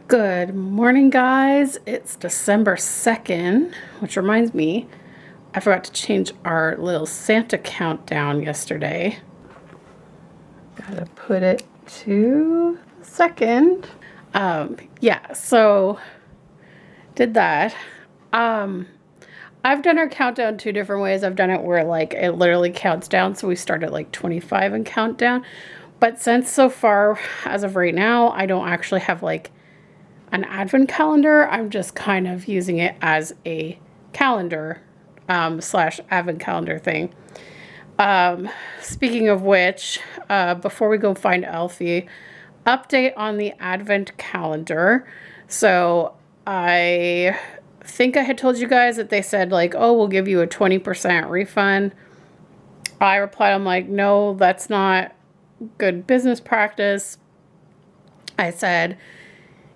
Good morning, guys. It's December 2nd, which reminds me, I forgot to change our little Santa countdown yesterday. Gotta put it to the 2nd. Yeah, so did that. I've done our countdown two different ways. I've done it where like it literally counts down. So we start at like 25 and count down. But since so far, as of right now, I don't actually have like an advent calendar. I'm just kind of using it as a calendar slash advent calendar thing. Speaking of which, before we go find Elfie, update on the advent calendar. So I think I had told you guys that they said like, oh, we'll give you a 20% refund. I replied, I'm like, no, that's not good business practice. I said,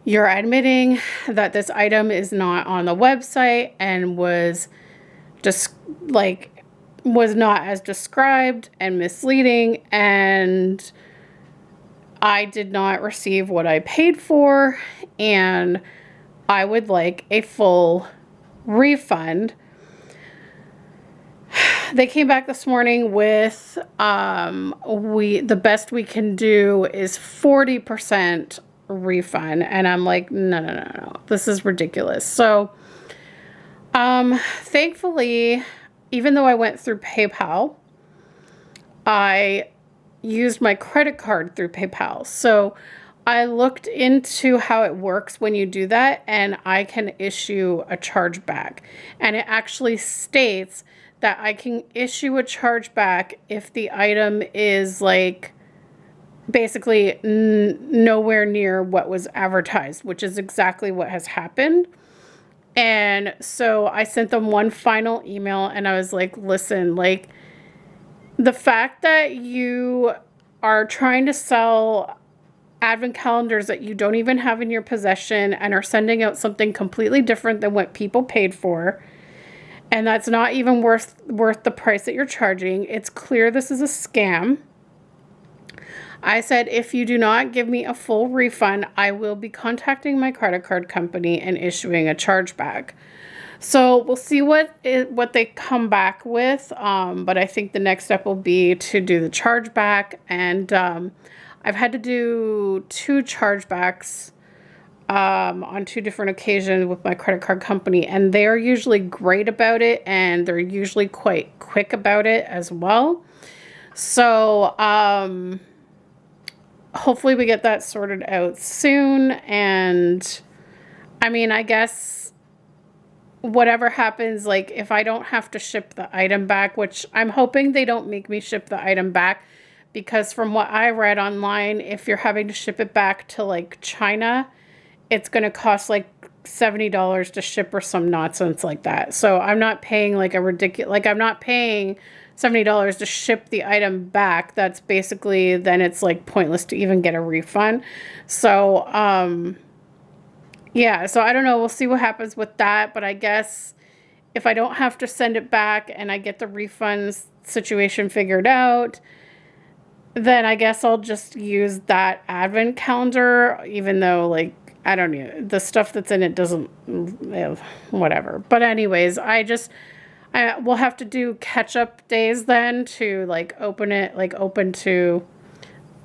you're admitting that this item is not on the website and was just like was not as described and misleading, and I did not receive what I paid for, and I would like a full refund. They came back this morning with the best we can do is 40% refund, and I'm like, no, this is ridiculous. So thankfully, even though I went through PayPal, I used my credit card through PayPal. So I looked into how it works when you do that, and I can issue a chargeback, and it actually states that I can issue a chargeback if the item is like basically nowhere near what was advertised, which is exactly what has happened. And so I sent them one final email, and I was like, listen, like the fact that you are trying to sell advent calendars that you don't even have in your possession and are sending out something completely different than what people paid for, and that's not even worth the price that you're charging. It's clear this is a scam. I said, if you do not give me a full refund, I will be contacting my credit card company and issuing a chargeback. So we'll see what they come back with. But I think the next step will be to do the chargeback. And I've had to do 2 chargebacks on 2 different occasions with my credit card company. And they're usually great about it. And they're usually quite quick about it as well. So hopefully we get that sorted out soon. And I mean, I guess whatever happens, like if I don't have to ship the item back, which I'm hoping they don't make me ship the item back, because from what I read online, if you're having to ship it back to like China, it's going to cost like $70 to ship or some nonsense like that. So I'm not paying like a ridiculous, like I'm not paying $70 to ship the item back. That's basically, then it's like pointless to even get a refund. So yeah, so I don't know, we'll see what happens with that. But I guess if I don't have to send it back and I get the refunds situation figured out, then I guess I'll just use that advent calendar, even though like I don't know, the stuff that's in it doesn't, whatever. But anyways, we'll have to do catch-up days then to like open it, like open to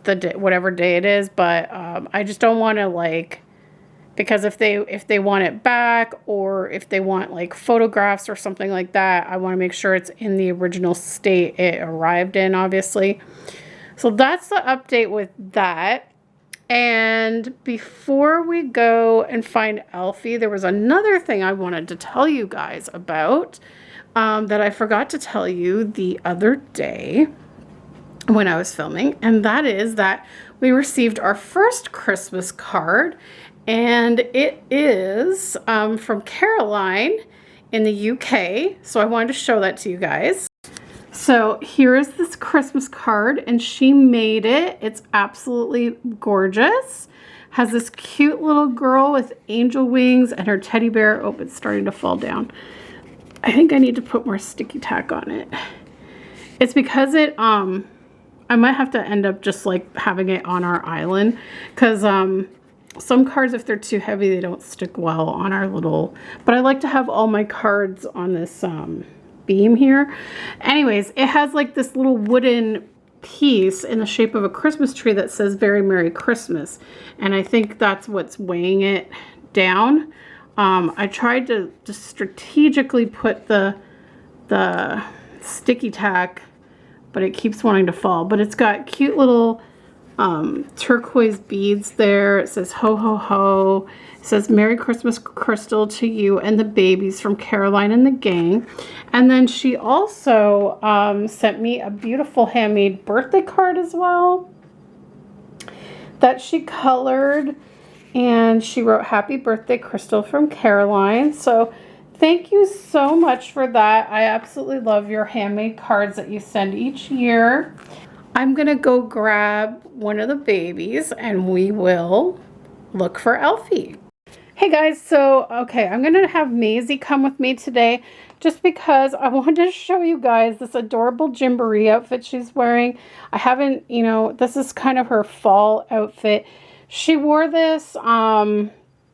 the day, whatever day it is. But I just don't want to like, because if they want it back, or if they want like photographs or something like that, I want to make sure it's in the original state it arrived in, obviously. So that's the update with that. And before we go and find Elfie, there was another thing I wanted to tell you guys about that I forgot to tell you the other day when I was filming. And that is that we received our first Christmas card. And it is from Caroline in the UK. So I wanted to show that to you guys. So here is this Christmas card, and she made it. It's absolutely gorgeous. Has this cute little girl with angel wings and her teddy bear. Oh, it's starting to fall down. I think I need to put more sticky tack on it. It's because it, I might have to end up just like having it on our island, because some cards, if they're too heavy, they don't stick well on our little, but I like to have all my cards on this beam here. Anyways, it has like this little wooden piece in the shape of a Christmas tree that says Very Merry Christmas. And I think that's what's weighing it down. I tried to strategically put the sticky tack, but it keeps wanting to fall. But it's got cute little turquoise beads there. It says ho ho ho. It says Merry Christmas Crystal to you and the babies from Caroline and the gang. And then she also sent me a beautiful handmade birthday card as well that she colored, and she wrote Happy Birthday Crystal from Caroline. So thank you so much for that. I absolutely love your handmade cards that you send each year. I'm gonna go grab one of the babies and we will look for Elfie. Hey guys, so okay, I'm gonna have Maisie come with me today just because I wanted to show you guys this adorable Gymboree outfit she's wearing. I haven't, you know, this is kind of her fall outfit. She wore this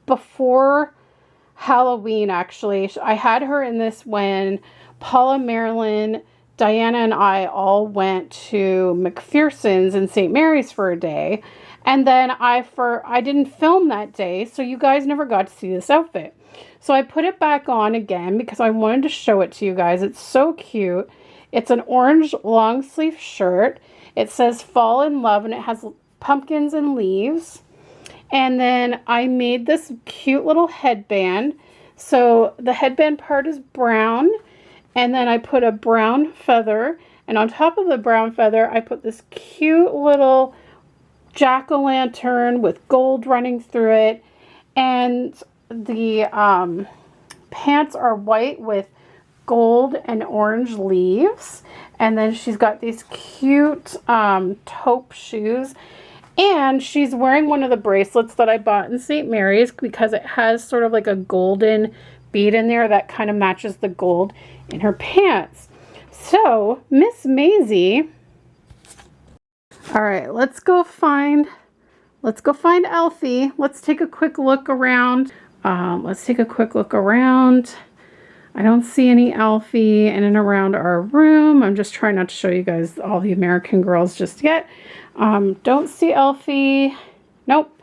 before Halloween, actually. I had her in this when Paula, Marilyn, Diana, and I all went to McPherson's in St. Mary's for a day. And then I didn't film that day, so you guys never got to see this outfit. So I put it back on again because I wanted to show it to you guys. It's so cute. It's an orange long sleeve shirt. It says Fall in Love, and it has pumpkins and leaves. And then I made this cute little headband. So the headband part is brown, and then I put a brown feather, and on top of the brown feather I put this cute little jack-o'-lantern with gold running through it, and the pants are white with gold and orange leaves. And then she's got these cute taupe shoes, and she's wearing one of the bracelets that I bought in St. Mary's because it has sort of like a golden bead in there that kind of matches the gold in her pants. So Miss Maisie, all right, let's go find Elfie. Let's take a quick look around. I don't see any Elfie in and around our room. I'm just trying not to show you guys all the American Girls just yet. Don't see Elfie. Nope.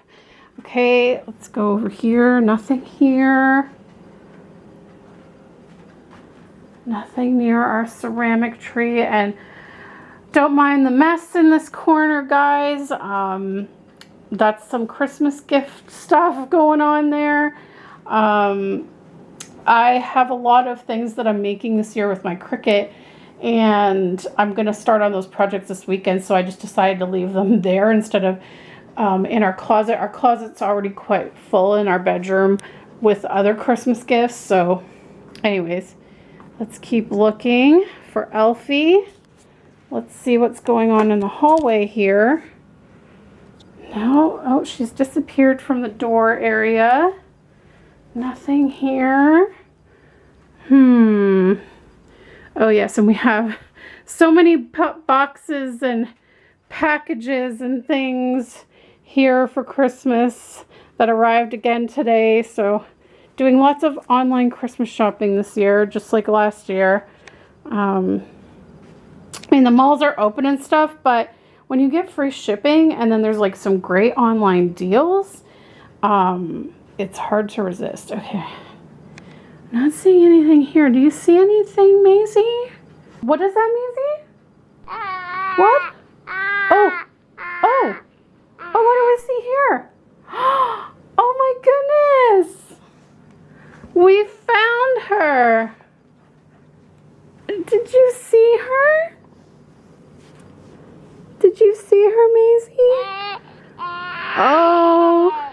Okay, let's go over here. Nothing here. Nothing near our ceramic tree. And don't mind the mess in this corner, guys. That's some Christmas gift stuff going on there. I have a lot of things that I'm making this year with my Cricut, and I'm going to start on those projects this weekend, so I just decided to leave them there instead of in our closet. Our closet's already quite full in our bedroom with other Christmas gifts. So anyways, let's keep looking for Elfie. Let's see what's going on in the hallway here. No, oh, she's disappeared from the door area. Nothing here. Oh yes, and we have so many boxes and packages and things here for Christmas that arrived again today. So doing lots of online Christmas shopping this year, just like last year. I mean, the malls are open and stuff, but when you get free shipping and then there's like some great online deals, it's hard to resist. Okay. Not seeing anything here. Do you see anything, Maisie? What is that, Maisie? What? Oh. Oh. Oh, what do we see here? Oh my goodness. We found her. Did you see her? Did you see her, Maisie? Oh.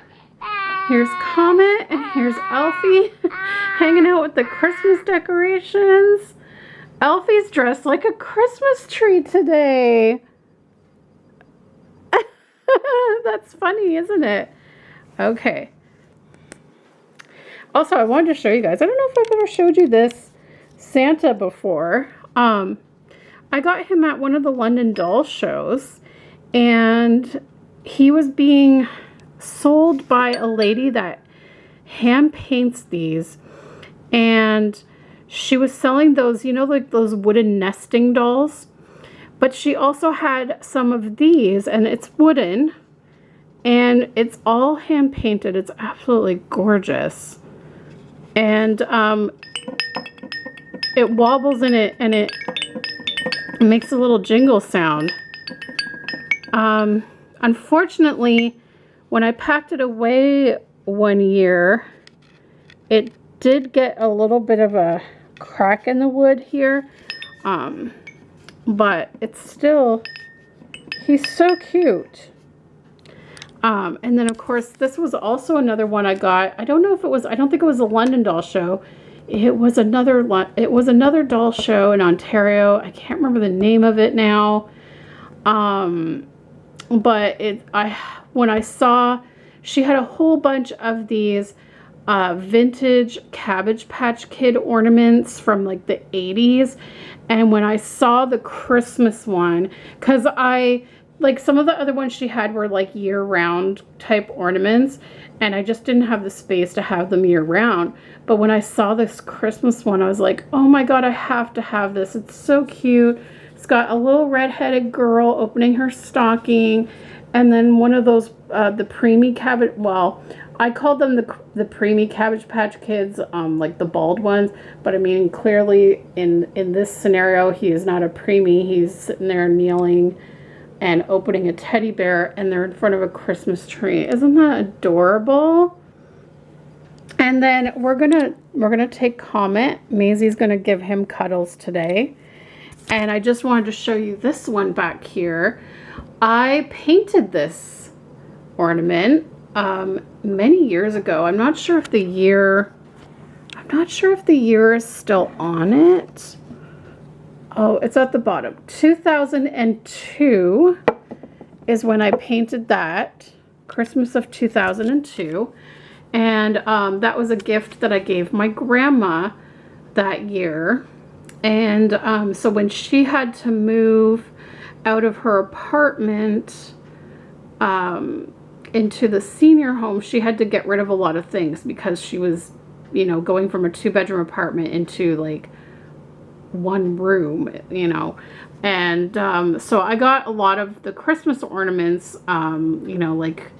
Here's Comet and here's Elfie hanging out with the Christmas decorations. Elfie's dressed like a Christmas tree today. That's funny, isn't it? Okay. Also, I wanted to show you guys. I don't know if I've ever showed you this Santa before. I got him at one of the London Doll shows, and he was being sold by a lady that hand paints these, and she was selling those, you know, like those wooden nesting dolls, but she also had some of these, and it's wooden, and it's all hand painted. It's absolutely gorgeous. And it wobbles in it, and it makes a little jingle sound. Unfortunately, when I packed it away one year, it did get a little bit of a crack in the wood here. But it's still, he's so cute. And then of course, this was also another one I got. I don't know if it was, I don't think it was a London doll show. It was another doll show in Ontario. I can't remember the name of it now. But when I saw, she had a whole bunch of these vintage Cabbage Patch Kid ornaments from like the 80s. And when I saw the Christmas one, because like some of the other ones she had were like year-round type ornaments, and I just didn't have the space to have them year-round. But when I saw this Christmas one, I was like, oh my god, I have to have this. It's so cute. It's got a little red-headed girl opening her stocking, and then one of those the preemie cabbage, well, I called them the preemie Cabbage Patch Kids, like the bald ones, but I mean, clearly in this scenario, he is not a preemie. He's sitting there kneeling and opening a teddy bear, and they're in front of a Christmas tree. Isn't that adorable? And then we're gonna take Comet. Maisie's gonna give him cuddles today. And I just wanted to show you this one back here. I painted this ornament many years ago. I'm not sure if the year is still on it. Oh, it's at the bottom. 2002 is when I painted that. Christmas of 2002. And that was a gift that I gave my grandma that year. And so when she had to move out of her apartment into the senior home, she had to get rid of a lot of things because she was, you know, going from a 2-bedroom apartment into like one room, you know. And so I got a lot of the Christmas ornaments, you know, like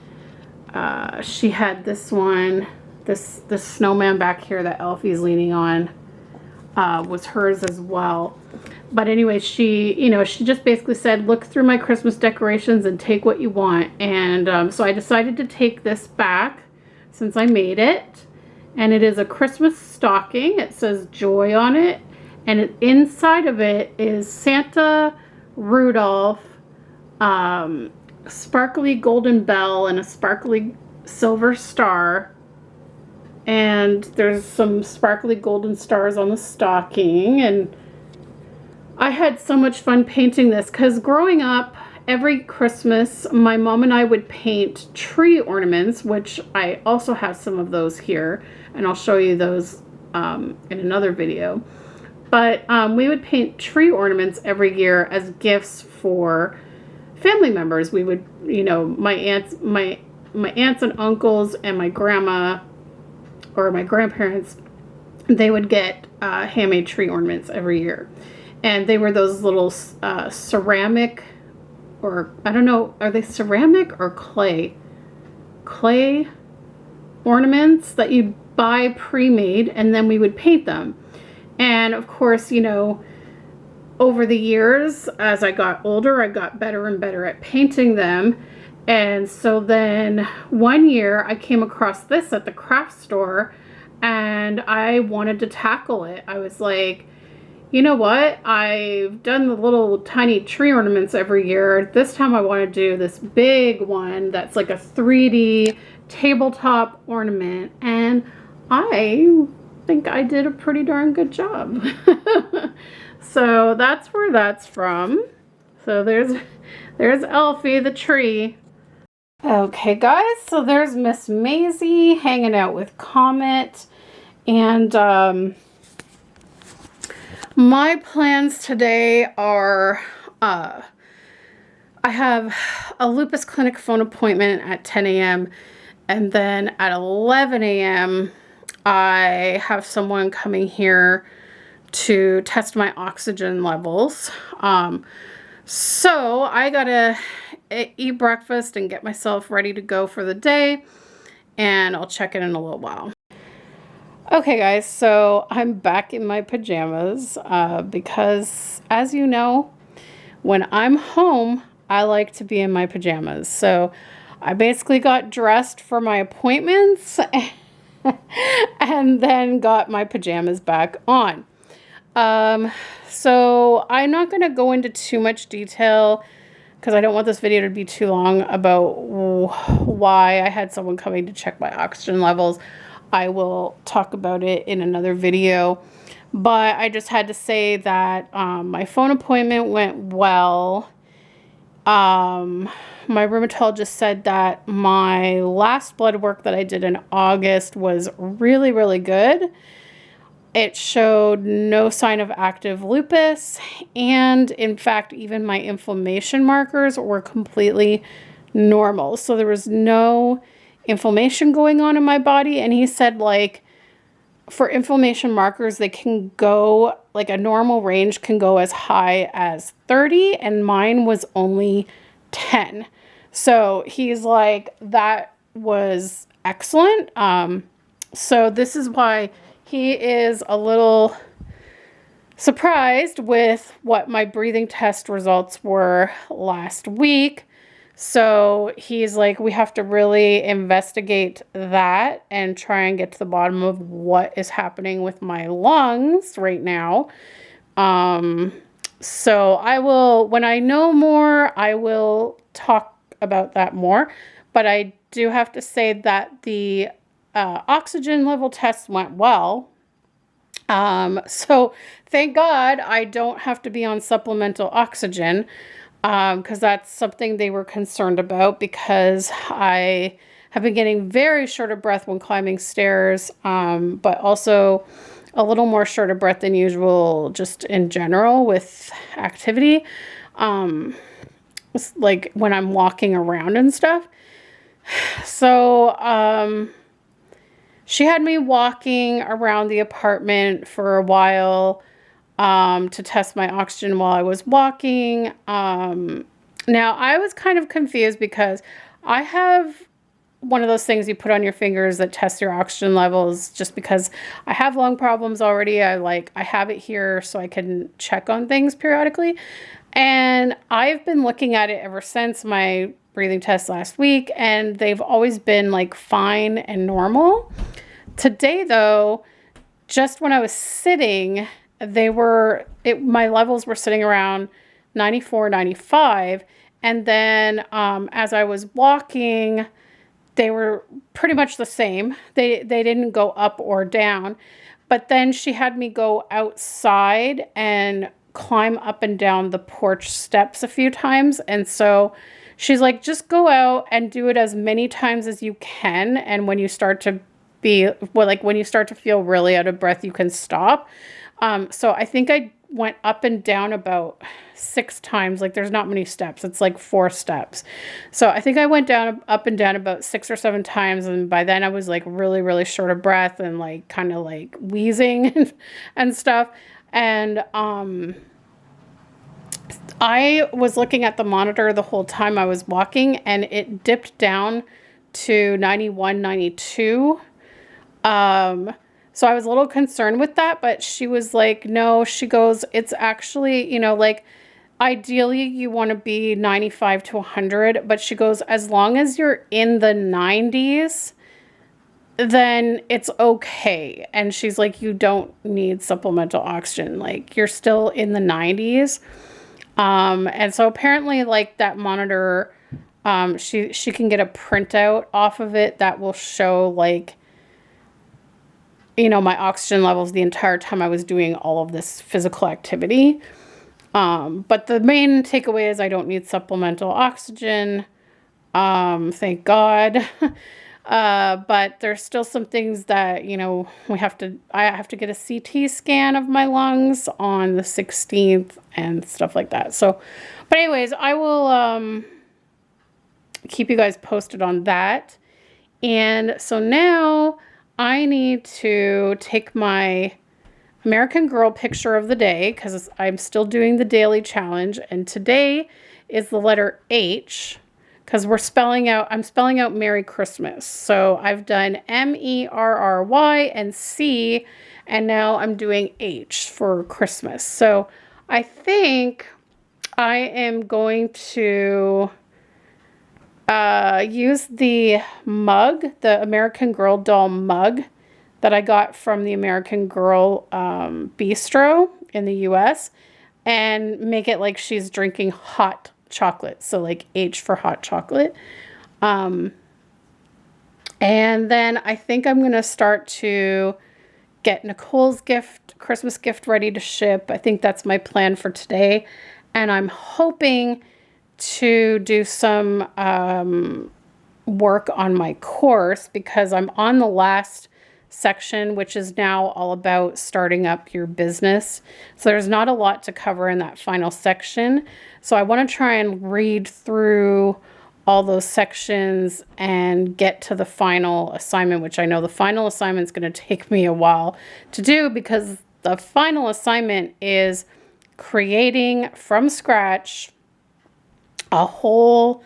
she had this one, this snowman back here that Elfie's leaning on, was hers as well. But anyway, she, you know, she just basically said, look through my Christmas decorations and take what you want. And so I decided to take this back since I made it. And it is a Christmas stocking. It says joy on it. And inside of it is Santa, Rudolph, sparkly golden bell, and a sparkly silver star. And there's some sparkly golden stars on the stocking. And I had so much fun painting this because growing up, every Christmas, my mom and I would paint tree ornaments, which I also have some of those here. And I'll show you those in another video. But we would paint tree ornaments every year as gifts for family members. We would, you know, my aunts and uncles and my grandma or my grandparents, they would get handmade tree ornaments every year. And they were those little ceramic, or I don't know, are they ceramic or clay? Clay ornaments that you buy pre-made, and then we would paint them. And of course, you know, over the years, as I got older, I got better and better at painting them. And so then one year I came across this at the craft store, and I wanted to tackle it. I was like, you know what? I've done the little tiny tree ornaments every year. This time I want to do this big one that's like a 3D tabletop ornament. And I think I did a pretty darn good job. So that's where that's from. So there's Elfie the tree. Okay guys, so there's Miss Maisie hanging out with Comet. And my plans today are I I have a lupus clinic phone appointment at 10 a.m. and then at 11 a.m. I have someone coming here to test my oxygen levels. So I gotta eat breakfast and get myself ready to go for the day, and I'll check in a little while. Okay guys, so I'm back in my pajamas because, as you know, when I'm home, I like to be in my pajamas. So I basically got dressed for my appointments and then got my pajamas back on. So I'm not going to go into too much detail because I don't want this video to be too long about why I had someone coming to check my oxygen levels. I will talk about it in another video. But I just had to say that my phone appointment went well. My rheumatologist said that my last blood work that I did in August was really, really good. It showed no sign of active lupus, and in fact, even my inflammation markers were completely normal. So there was no inflammation going on in my body, and he said, like, for inflammation markers, they can go, like, a normal range can go as high as 30, and mine was only 10. So he's like, that was excellent. So this is why he is a little surprised with what my breathing test results were last week. So he's like, we have to really investigate that and try and get to the bottom of what is happening with my lungs right now. So I will, when I know more, I will talk about that more. But I do have to say that the oxygen level test went well. So thank God I don't have to be on supplemental oxygen, because that's something they were concerned about, because I have been getting very short of breath when climbing stairs, but also a little more short of breath than usual just in general with activity, like when I'm walking around and stuff. So she had me walking around the apartment for a while to test my oxygen while I was walking. Now, I was kind of confused because I have one of those things you put on your fingers that tests your oxygen levels, just because I have lung problems already. I have it here so I can check on things periodically. And I've been looking at it ever since my breathing test last week, and they've always been like fine and normal. Today though, just when I was sitting, my levels were sitting around 94, 95. And then as I was walking, they were pretty much the same. They didn't go up or down. But then she had me go outside and climb up and down the porch steps a few times. And so she's like, just go out and do it as many times as you can. And when you start to when you start to feel really out of breath, you can stop. So I think I went up and down about 6 times. Like, there's not many steps. It's like 4 steps. So I think I went up and down about 6 or 7 times. And by then I was like really, really short of breath and like kind of like wheezing and stuff. And I was looking at the monitor the whole time I was walking, and it dipped down to 91, 92. So I was a little concerned with that, but she was like, no, she goes, it's actually, like, ideally you want to be 95 to 100, but she goes, as long as you're in the 90s, then it's okay. And she's like, you don't need supplemental oxygen. Like, you're still in the 90s. And so apparently, like, that monitor, she can get a printout off of it that will show, like, my oxygen levels the entire time I was doing all of this physical activity. But the main takeaway is I don't need supplemental oxygen. Thank God. But there's still some things that, you know, I have to get a CT scan of my lungs on the 16th and stuff like that. So, but anyways, I will keep you guys posted on that. And so now I need to take my American Girl picture of the day because I'm still doing the daily challenge. And today is the letter H because I'm spelling out Merry Christmas. So I've done MERRY and C, and now I'm doing H for Christmas. So I think I am going to use the mug, the American Girl doll mug that I got from the American Girl Bistro in the US, and make it like she's drinking hot chocolate. So like H for hot chocolate. And then I think I'm going to start to get Nicole's Christmas gift ready to ship. I think that's my plan for today. And I'm hoping to do some work on my course because I'm on the last section, which is now all about starting up your business. So there's not a lot to cover in that final section. So I want to try and read through all those sections and get to the final assignment, which I know the final assignment is going to take me a while to do because the final assignment is creating from scratch a whole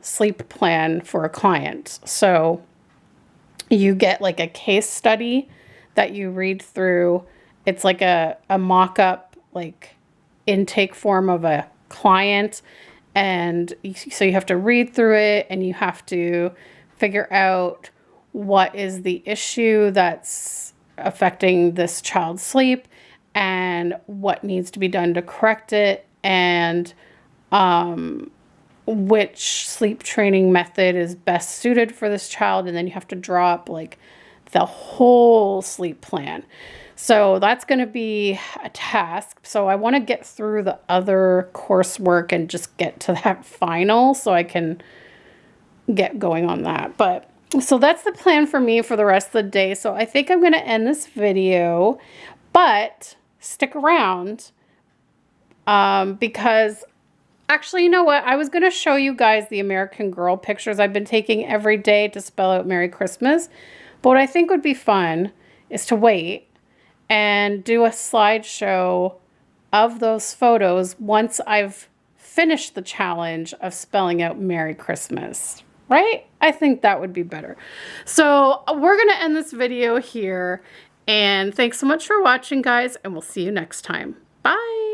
sleep plan for a client. So you get like a case study that you read through. It's like a mock-up like intake form of a client. And so you have to read through it and you have to figure out what is the issue that's affecting this child's sleep and what needs to be done to correct it, and which sleep training method is best suited for this child. And then you have to draw up like the whole sleep plan. So that's going to be a task. So I want to get through the other coursework and just get to that final so I can get going on that. But so that's the plan for me for the rest of the day. So I think I'm going to end this video, but stick around because actually, you know what? I was going to show you guys the American Girl pictures I've been taking every day to spell out Merry Christmas. But what I think would be fun is to wait and do a slideshow of those photos once I've finished the challenge of spelling out Merry Christmas. Right? I think that would be better. So we're going to end this video here. And thanks so much for watching, guys. And we'll see you next time. Bye.